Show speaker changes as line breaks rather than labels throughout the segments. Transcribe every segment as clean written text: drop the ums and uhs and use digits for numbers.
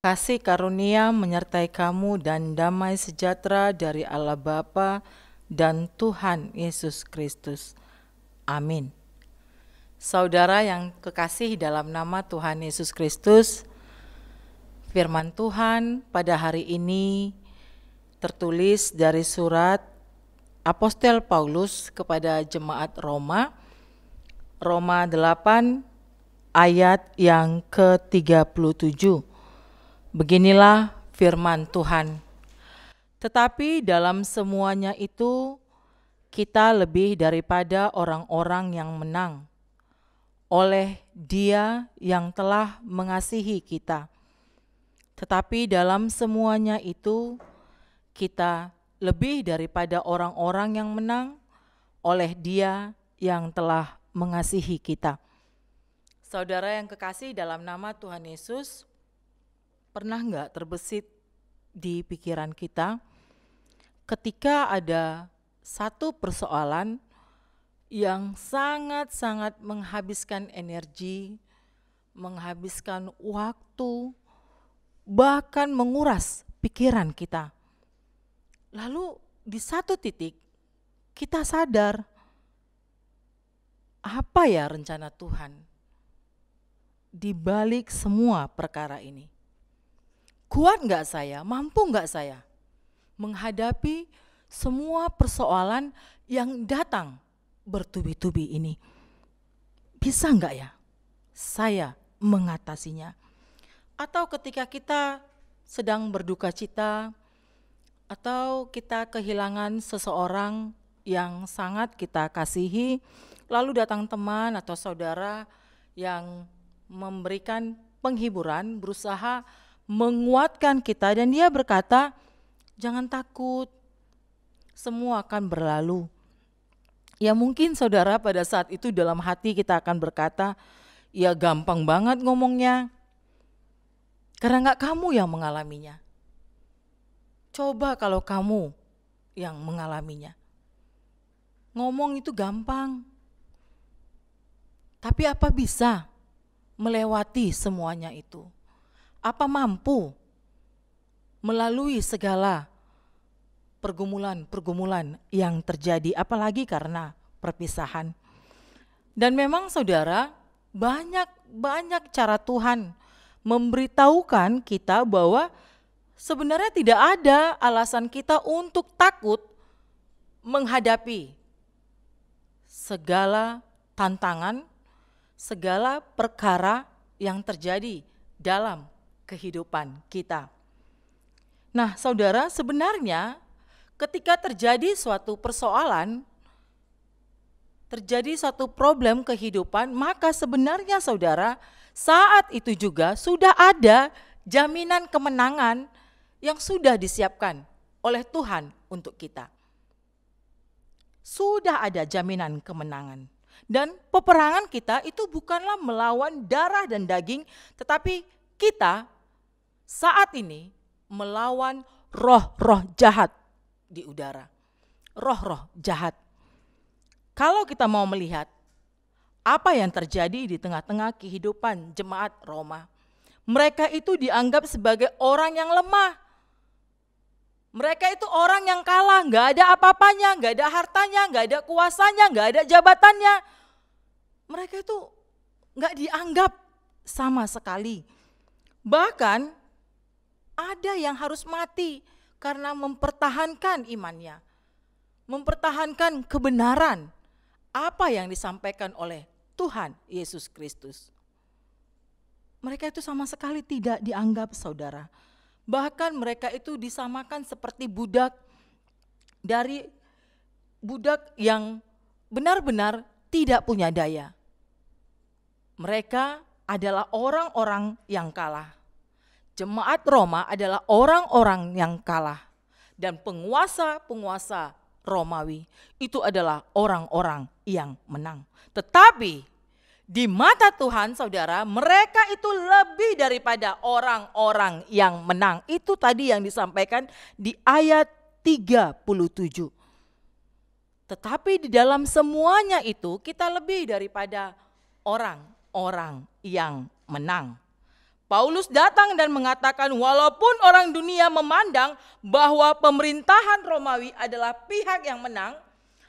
Kasih karunia menyertai kamu dan damai sejahtera dari Allah Bapa dan Tuhan Yesus Kristus. Amin. Saudara yang kekasih dalam nama Tuhan Yesus Kristus, firman Tuhan pada hari ini tertulis dari surat Apostel Paulus kepada jemaat Roma, Roma 8 ayat yang ke-37. Beginilah firman Tuhan. Tetapi dalam semuanya itu kita lebih daripada orang-orang yang menang oleh Dia yang telah mengasihi kita. Tetapi dalam semuanya itu kita lebih daripada orang-orang yang menang oleh Dia yang telah mengasihi kita. Saudara yang kekasih dalam nama Tuhan Yesus, pernah nggak terbesit di pikiran kita ketika ada satu persoalan yang sangat-sangat menghabiskan energi, menghabiskan waktu, bahkan menguras pikiran kita. Lalu di satu titik kita sadar, apa ya rencana Tuhan di balik semua perkara ini? Kuat nggak saya, mampu nggak saya menghadapi semua persoalan yang datang bertubi-tubi ini? Bisa nggak ya saya mengatasinya? Atau ketika kita sedang berduka cita, atau kita kehilangan seseorang yang sangat kita kasihi, lalu datang teman atau saudara yang memberikan penghiburan, berusaha menguatkan kita, dan dia berkata, jangan takut, semua akan berlalu. Ya mungkin saudara pada saat itu dalam hati kita akan berkata, ya gampang banget ngomongnya, karena gak kamu yang mengalaminya. Coba kalau kamu yang mengalaminya. Ngomong itu gampang, tapi apa bisa melewati semuanya itu? Apa mampu melalui segala pergumulan-pergumulan yang terjadi, apalagi karena perpisahan? Dan memang saudara, banyak cara Tuhan memberitahukan kita bahwa sebenarnya tidak ada alasan kita untuk takut menghadapi segala tantangan, segala perkara yang terjadi dalam kehidupan kita. Nah, saudara, sebenarnya ketika terjadi suatu persoalan, terjadi suatu problem kehidupan, maka sebenarnya saudara, saat itu juga sudah ada jaminan kemenangan yang sudah disiapkan oleh Tuhan untuk kita. Sudah ada jaminan kemenangan. Dan peperangan kita itu bukanlah melawan darah dan daging, tetapi kita saat ini melawan roh-roh jahat di udara. Roh-roh jahat. Kalau kita mau melihat apa yang terjadi di tengah-tengah kehidupan jemaat Roma, mereka itu dianggap sebagai orang yang lemah. Mereka itu orang yang kalah, gak ada apa-apanya, gak ada hartanya, gak ada kuasanya, gak ada jabatannya. Mereka itu gak dianggap sama sekali. Bahkan ada yang harus mati karena mempertahankan imannya, mempertahankan kebenaran apa yang disampaikan oleh Tuhan Yesus Kristus. Mereka itu sama sekali tidak dianggap saudara. Bahkan mereka itu disamakan seperti budak yang benar-benar tidak punya daya. Mereka adalah orang-orang yang kalah. Jemaat Roma adalah orang-orang yang kalah. Dan penguasa-penguasa Romawi itu adalah orang-orang yang menang. Tetapi di mata Tuhan saudara, mereka itu lebih daripada orang-orang yang menang. Itu tadi yang disampaikan di ayat 37. Tetapi di dalam semuanya itu kita lebih daripada orang-orang yang menang. Paulus datang dan mengatakan walaupun orang dunia memandang bahwa pemerintahan Romawi adalah pihak yang menang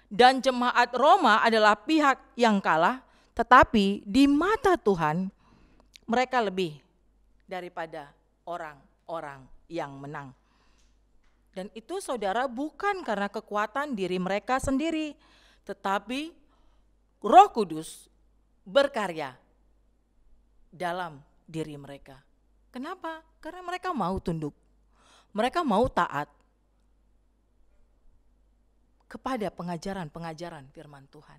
dan jemaat Roma adalah pihak yang kalah, tetapi di mata Tuhan mereka lebih daripada orang-orang yang menang. Dan itu saudara bukan karena kekuatan diri mereka sendiri, tetapi Roh Kudus berkarya dalam diri mereka. Kenapa? Karena mereka mau tunduk. Mereka mau taat kepada pengajaran-pengajaran firman Tuhan.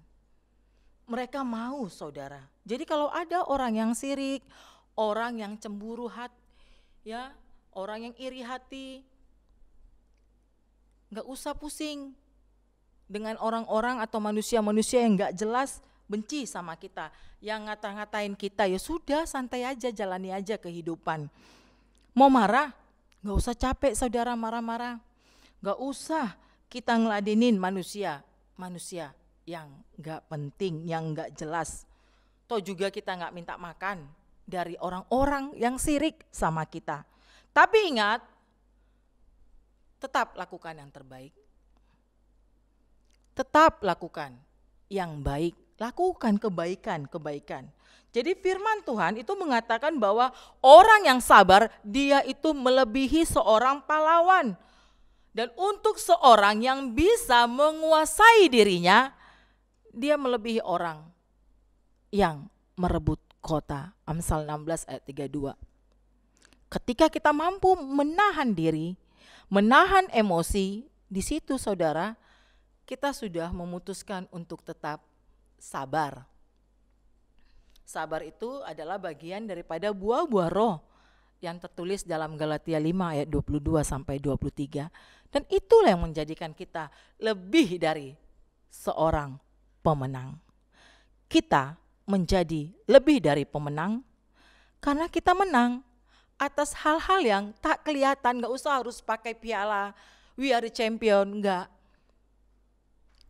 Mereka mau, saudara. Jadi kalau ada orang yang sirik, orang yang cemburu hati, orang yang iri hati, nggak usah pusing dengan orang-orang atau manusia-manusia yang nggak jelas benci sama kita, yang ngata-ngatain kita, ya sudah santai aja, jalani aja kehidupan. Mau marah, nggak usah capek saudara marah-marah, nggak usah kita ngeladenin manusia yang nggak penting, yang nggak jelas. Toh juga kita nggak minta makan dari orang-orang yang sirik sama kita. Tapi ingat, tetap lakukan yang terbaik. Tetap lakukan yang baik. Lakukan kebaikan. Jadi firman Tuhan itu mengatakan bahwa orang yang sabar, dia itu melebihi seorang pahlawan. Dan untuk seorang yang bisa menguasai dirinya, dia melebihi orang yang merebut kota. Amsal 16 ayat 32. Ketika kita mampu menahan diri, menahan emosi, di situ saudara, kita sudah memutuskan untuk tetap sabar. Sabar itu adalah bagian daripada buah-buah roh yang tertulis dalam Galatia 5 ayat 22 sampai 23. Dan itulah yang menjadikan kita lebih dari seorang pemenang. Kita menjadi lebih dari pemenang karena kita menang atas hal-hal yang tak kelihatan. Gak usah harus pakai piala, we are the champion, enggak.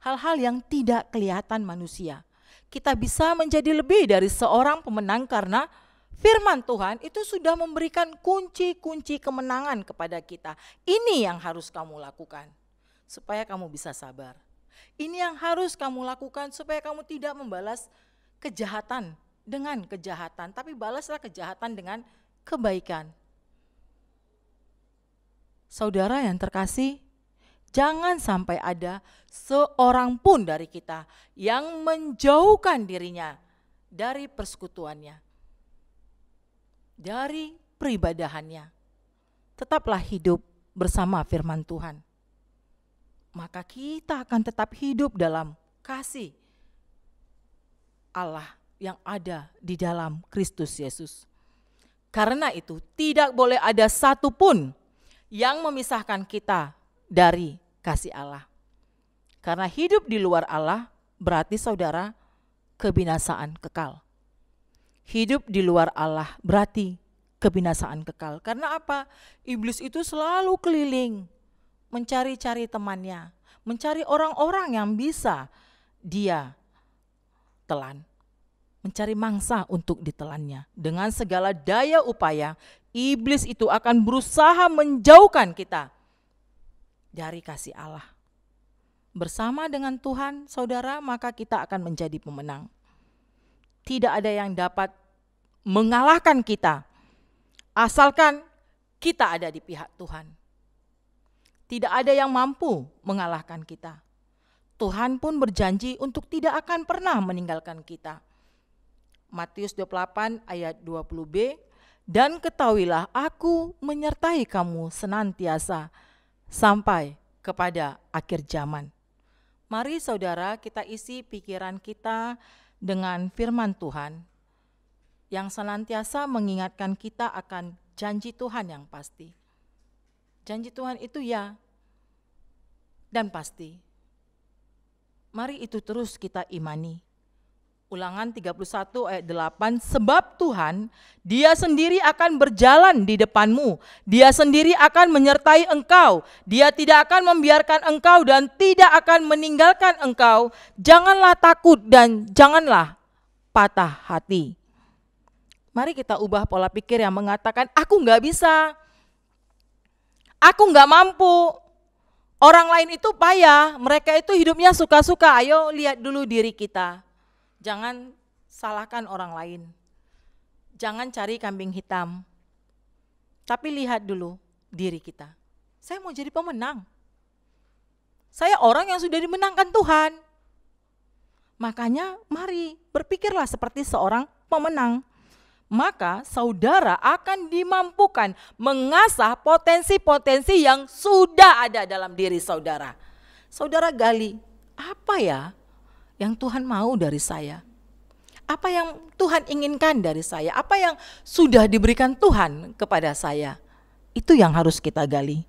Hal-hal yang tidak kelihatan manusia. Kita bisa menjadi lebih dari seorang pemenang karena firman Tuhan itu sudah memberikan kunci-kunci kemenangan kepada kita. Ini yang harus kamu lakukan supaya kamu bisa sabar. Ini yang harus kamu lakukan supaya kamu tidak membalas kejahatan dengan kejahatan, tapi balaslah kejahatan dengan kebaikan. Saudara yang terkasih, jangan sampai ada seorang pun dari kita yang menjauhkan dirinya dari persekutuannya, dari peribadahannya. Tetaplah hidup bersama firman Tuhan. Maka kita akan tetap hidup dalam kasih Allah yang ada di dalam Kristus Yesus. Karena itu tidak boleh ada satupun yang memisahkan kita dari kasih Allah. Karena hidup di luar Allah berarti saudara kebinasaan kekal. Hidup di luar Allah berarti kebinasaan kekal. Karena apa? Iblis itu selalu keliling mencari-cari temannya, mencari orang-orang yang bisa dia telan, mencari mangsa untuk ditelannya. Dengan segala daya upaya, iblis itu akan berusaha menjauhkan kita dari kasih Allah. Bersama dengan Tuhan, saudara, maka kita akan menjadi pemenang. Tidak ada yang dapat mengalahkan kita, asalkan kita ada di pihak Tuhan. Tidak ada yang mampu mengalahkan kita. Tuhan pun berjanji untuk tidak akan pernah meninggalkan kita. Matius 28 ayat 20b, dan ketahuilah aku menyertai kamu senantiasa sampai kepada akhir zaman. Mari saudara kita isi pikiran kita dengan firman Tuhan yang senantiasa mengingatkan kita akan janji Tuhan yang pasti. Janji Tuhan itu ya dan pasti. Mari itu terus kita imani. Ulangan 31 ayat 8, sebab Tuhan, Dia sendiri akan berjalan di depanmu, Dia sendiri akan menyertai engkau, Dia tidak akan membiarkan engkau dan tidak akan meninggalkan engkau. Janganlah takut dan janganlah patah hati. Mari kita ubah pola pikir yang mengatakan, aku nggak bisa, aku nggak mampu, orang lain itu payah, mereka itu hidupnya suka-suka. Ayo lihat dulu diri kita. Jangan salahkan orang lain. Jangan cari kambing hitam. Tapi lihat dulu diri kita. Saya mau jadi pemenang. Saya orang yang sudah dimenangkan Tuhan. Makanya mari berpikirlah seperti seorang pemenang. Maka saudara akan dimampukan mengasah potensi-potensi yang sudah ada dalam diri saudara. Saudara gali, apa ya yang Tuhan mau dari saya? Apa yang Tuhan inginkan dari saya? Apa yang sudah diberikan Tuhan kepada saya? Itu yang harus kita gali.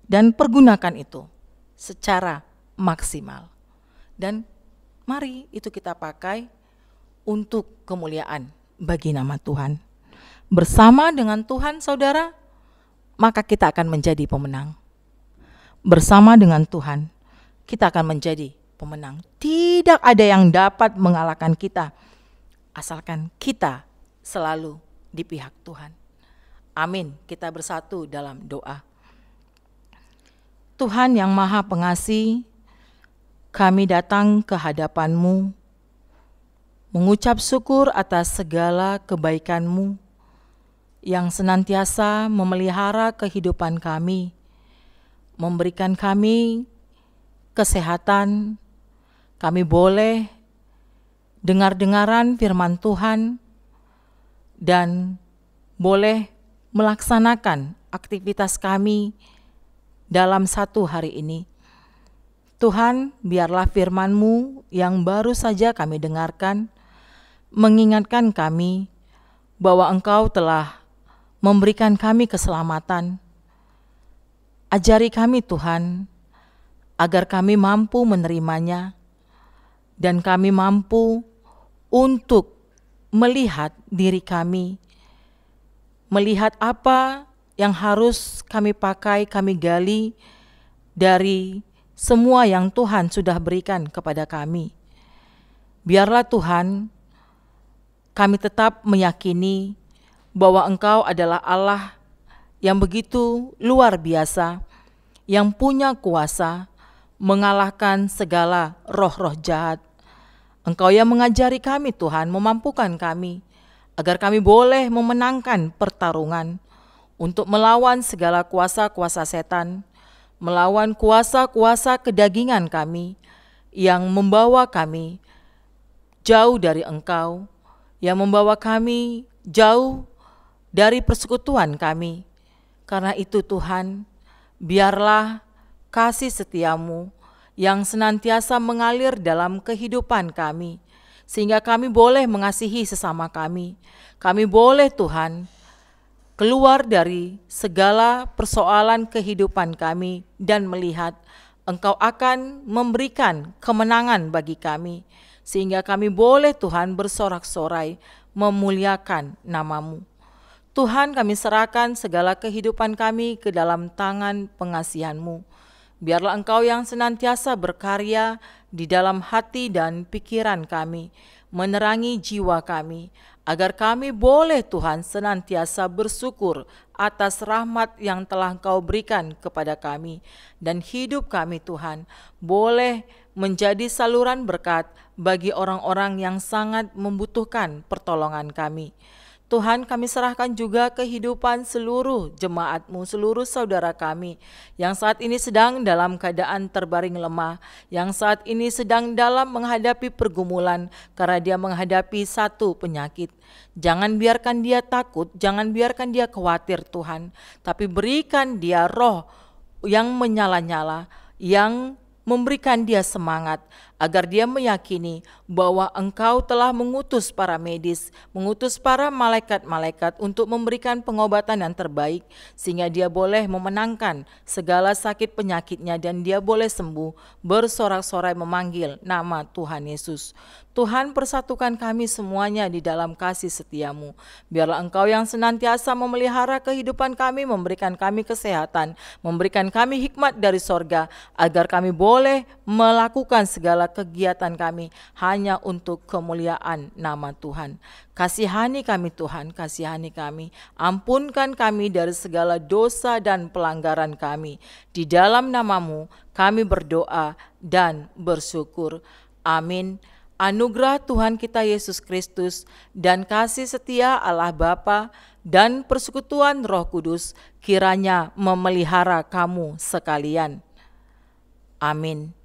Dan pergunakan itu secara maksimal. Dan mari itu kita pakai untuk kemuliaan bagi nama Tuhan. Bersama dengan Tuhan saudara, maka kita akan menjadi pemenang. Bersama dengan Tuhan, kita akan menjadi pemenang. Tidak ada yang dapat mengalahkan kita, asalkan kita selalu di pihak Tuhan. Amin. Kita bersatu dalam doa. Tuhan yang Maha Pengasih, kami datang ke hadapan-Mu, mengucap syukur atas segala kebaikan-Mu yang senantiasa memelihara kehidupan kami, memberikan kami kesehatan, kami boleh dengar-dengaran firman Tuhan, dan boleh melaksanakan aktivitas kami dalam satu hari ini. Tuhan, biarlah firman-Mu yang baru saja kami dengarkan, mengingatkan kami bahwa Engkau telah memberikan kami keselamatan. Ajari kami Tuhan, agar kami mampu menerimanya, dan kami mampu untuk melihat diri kami, melihat apa yang harus kami pakai, kami gali dari semua yang Tuhan sudah berikan kepada kami. Biarlah Tuhan, kami tetap meyakini bahwa Engkau adalah Allah yang begitu luar biasa, yang punya kuasa mengalahkan segala roh-roh jahat. Engkau yang mengajari kami Tuhan, memampukan kami, agar kami boleh memenangkan pertarungan untuk melawan segala kuasa-kuasa setan, melawan kuasa-kuasa kedagingan kami yang membawa kami jauh dari Engkau, yang membawa kami jauh dari persekutuan kami. Karena itu Tuhan, biarlah kasih setiamu yang senantiasa mengalir dalam kehidupan kami, sehingga kami boleh mengasihi sesama kami. Kami boleh Tuhan keluar dari segala persoalan kehidupan kami dan melihat Engkau akan memberikan kemenangan bagi kami, sehingga kami boleh Tuhan bersorak-sorai memuliakan nama-Mu. Tuhan, kami serahkan segala kehidupan kami ke dalam tangan pengasihan-Mu. Biarlah Engkau yang senantiasa berkarya di dalam hati dan pikiran kami, menerangi jiwa kami, agar kami boleh Tuhan senantiasa bersyukur atas rahmat yang telah Engkau berikan kepada kami, dan hidup kami Tuhan boleh menjadi saluran berkat bagi orang-orang yang sangat membutuhkan pertolongan kami. Tuhan, kami serahkan juga kehidupan seluruh jemaat-Mu, seluruh saudara kami yang saat ini sedang dalam keadaan terbaring lemah, yang saat ini sedang dalam menghadapi pergumulan karena dia menghadapi satu penyakit. Jangan biarkan dia takut, jangan biarkan dia khawatir Tuhan, tapi berikan dia roh yang menyala-nyala, yang memberikan dia semangat, agar dia meyakini bahwa Engkau telah mengutus para medis, mengutus para malaikat-malaikat untuk memberikan pengobatan yang terbaik, sehingga dia boleh memenangkan segala sakit penyakitnya dan dia boleh sembuh, bersorak-sorai memanggil nama Tuhan Yesus. Tuhan, persatukan kami semuanya di dalam kasih setia-Mu. Biarlah Engkau yang senantiasa memelihara kehidupan kami, memberikan kami kesehatan, memberikan kami hikmat dari sorga, agar kami boleh melakukan segala kegiatan kami hanya untuk kemuliaan nama Tuhan. Kasihani kami Tuhan, kasihani kami. Ampunkan kami dari segala dosa dan pelanggaran kami. Di dalam nama-Mu kami berdoa dan bersyukur. Amin. Anugerah Tuhan kita Yesus Kristus dan kasih setia Allah Bapa dan persekutuan Roh Kudus kiranya memelihara kamu sekalian. Amin.